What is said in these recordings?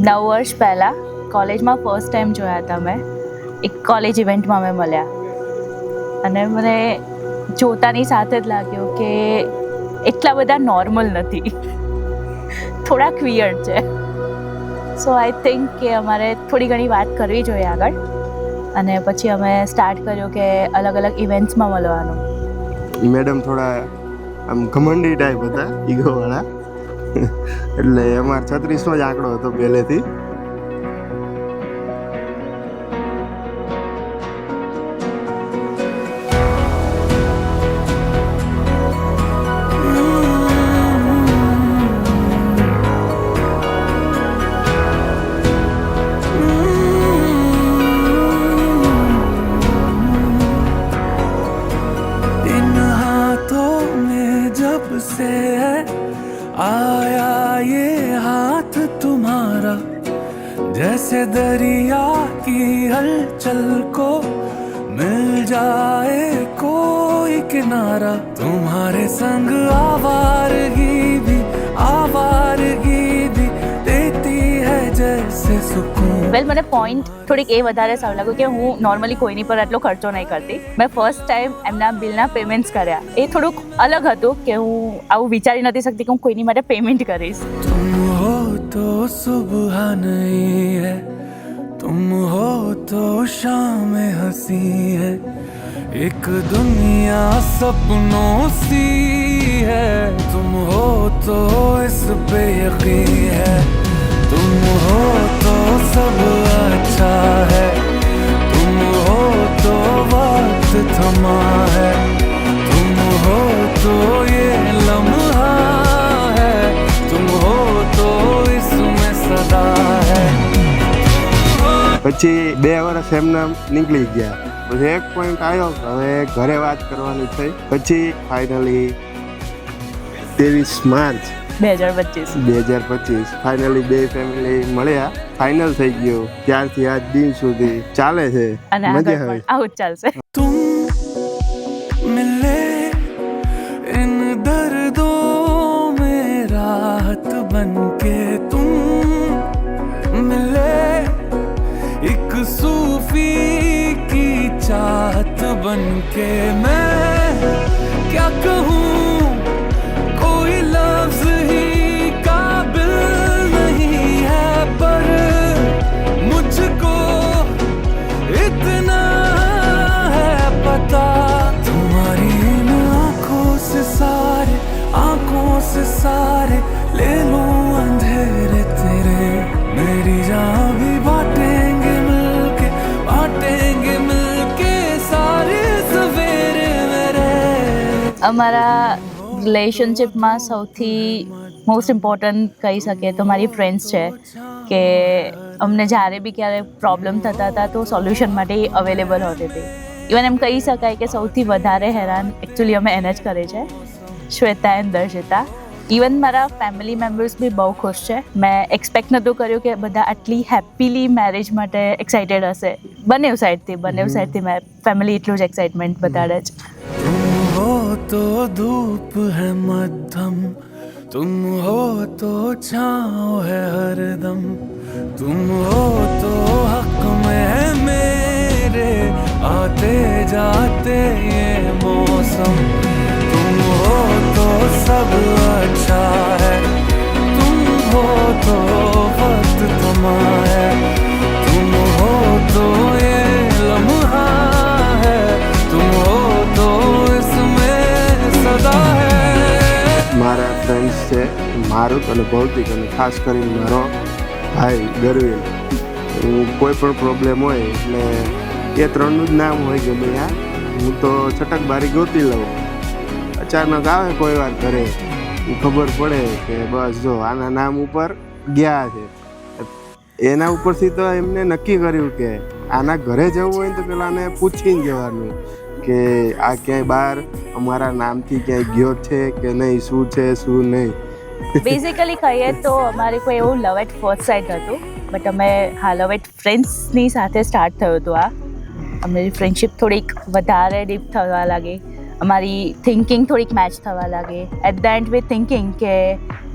9 વર્ષ પહેલાં કોલેજમાં ફર્સ્ટ ટાઈમ જોયા હતા મેં. એક કોલેજ ઇવેન્ટમાં મેં મળ્યા અને મને જોતાની સાથે જ લાગ્યું કે એટલા બધા નોર્મલ નથી, થોડાક વિયર્ડ છે. સો આઈ થિંક કે અમારે થોડી ઘણી વાત કરવી જોઈએ આગળ, અને પછી અમે સ્ટાર્ટ કર્યું કે અલગ અલગ ઇવેન્ટ્સમાં મળવાનું. મેડમ થોડા આમ ઘમંડી ટાઈપ હતા, ઈગોવાળા, એટલે અમારે 36નો જ આંકડો હતો પહેલેથી. से आया ये हाथ तुम्हारा, जैसे दरिया की हलचल को मिल जाए कोई किनारा, तुम्हारे संग आवारगी भी देती है जैसे सुकून. વેલ, મને પોઈન્ટ થોડીક એ વધારે સારું લાગ્યું કે હું નોર્મલી કોઈની પર આટલો ખર્ચો નહીં કરતી. મેં ફર્સ્ટ ટાઈમ એમના બિલના પેમેન્ટ્સ કર્યા. એ થોડુંક અલગ હતું કે હું આવું વિચારી નથી શકતી કે હું કોઈની માટે પેમેન્ટ કરીશ. तुम हो तो सुबह नहीं है, तुम हो तो शाम हंसी है, एक दुनिया सपनों सी है, तुम हो तो इस पे यकीन है, तुम हो तो सब अच्छा है, तुम हो तो वक्त थमा है, तुम हो तो ये लम्हा है, तुम हो तो इसमें सदा है. પછી 2 વર્ષ એમના નીકળી ગયા. પછી એક પોઈન્ટ આવ્યો, હવે ઘરે વાત કરવાની થઈ. પછી ફાઇનલી 23 માર્ચ 2025 ફાઇનલી 2 ફેમિલી મળ્યા, ફાઇનલ થઈ ગયું. ત્યારથી આજ દિન સુધી ચાલે છે અને મજા આગળ આવે. પણ આવું જ ચાલશે. तुम मिले इन दर्दों में राहत बनके, तुम मिले एक सूफी की चाहत बनके. मैं क्या कहूँ, कोई लफ्ज ही काबिल नहीं है, पर मुझको इतना है पता, तुम्हारी इन आंखों से सारे ले लूं अंधेरे तेरे, मेरी जान भी बांटेंगे मिलके सारे सवेरे मेरे. અમારા રિલેશનશિપમાં સૌથી મોસ્ટ ઇમ્પોર્ટન્ટ કહી શકીએ તો મારી ફ્રેન્ડ્સ છે, કે અમને જ્યારે બી ક્યારે પ્રોબ્લેમ થતા હતા તો સોલ્યુશન માટે અવેલેબલ હોતી હતી. ઇવન એમ કહી શકાય કે સૌથી વધારે હેરાન એકચ્યુઅલી અમે એને જ કરે છે, શ્વેતા એન્ડ દર્શિતા. ઇવન મારા ફેમિલી મેમ્બર્સ બી બહુ ખુશ છે. મેં એક્સપેક્ટ નહોતું કર્યું કે બધા આટલી હેપીલી મેરેજ માટે એક્સાઇટેડ હશે. બંને સાઈડથી મેં ફેમિલી એટલું જ એક્સાઇટમેન્ટ બતાડે છે. तुम हो तो धूप है मध्यम, तुम हो तो छाँव है हरदम, तुम हो तो हक में है मेरे आते जाते ये मौसम, तुम हो तो सब अच्छा है, तुम हो तो वक्त थमा है, तुम हो तो ये लम्हा है, तुम हो तो इसमें सदा है. મારા ફ્રેન્ડ્સ છે મારુત અને ભૌતિક, અને ખાસ કરીને મારો ભાઈ ગરવીન. કોઈ પણ પ્રોબ્લેમ હોય એટલે એ ત્રણનું જ નામ હોય ગમે ત્યાં. હું તો છટક બારી ગોતી લઉં. અચાનક આવે કોઈ વાર ઘરે, ખબર પડે કે બસ જો આના નામ ઉપર ગયા છે. એના ઉપરથી તો એમને નક્કી કર્યું કે આના ઘરે જવું હોય તો પેલા આને પૂછીને જવાનું કે આ ક્યાંય બહાર અમારા નામથી ક્યાંય ગયો છે કે નહીં, શું છે શું નહીં. બેઝિકલી કહીએ તો અમારે કોઈ એવું લવ એટ ફર્સ્ટ સાઇટ હતું, બટ અમે લવ એટ ફ્રેન્ડ્સની સાથે સ્ટાર્ટ થયું હતું. અમારી ફ્રેન્ડશિપ થોડીક વધારે ડીપ થવા લાગી, અમારી થિંકિંગ થોડીક મેચ થવા લાગી. At the end we thinking કે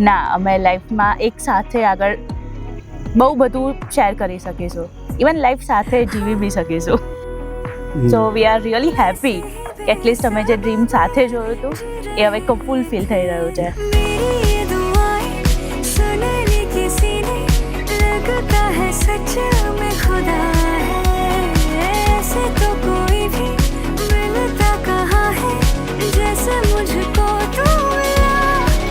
ના, અમે લાઈફમાં એક સાથે આગળ બહુ બધું શેર કરી શકીશું ઇવન લાઈફ સાથે જીવી બી શકીશું સો વી આર રિયલી હેપી કે એટલીસ્ટ અમે જે ડ્રીમ સાથે જોયું હતું એ હવે ફૂલ ફિલ થઈ રહ્યું છે मेरी ये दुआएं सुनने किसी ने लगता है सच में खुदा है ऐसे तो कोई भी मिलता कहाँ है जैसे मुझको तू मिला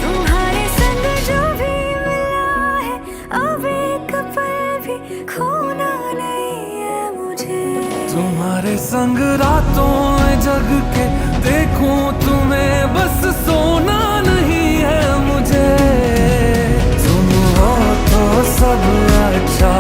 तुम्हारे संग जो भी मिला है अब एक पल भी खोना नहीं है मुझे तुम्हारे संग रातों में जग के देखूं तुम्हें बस सोना नहीं है मुझे तुम हो तो सब अच्छा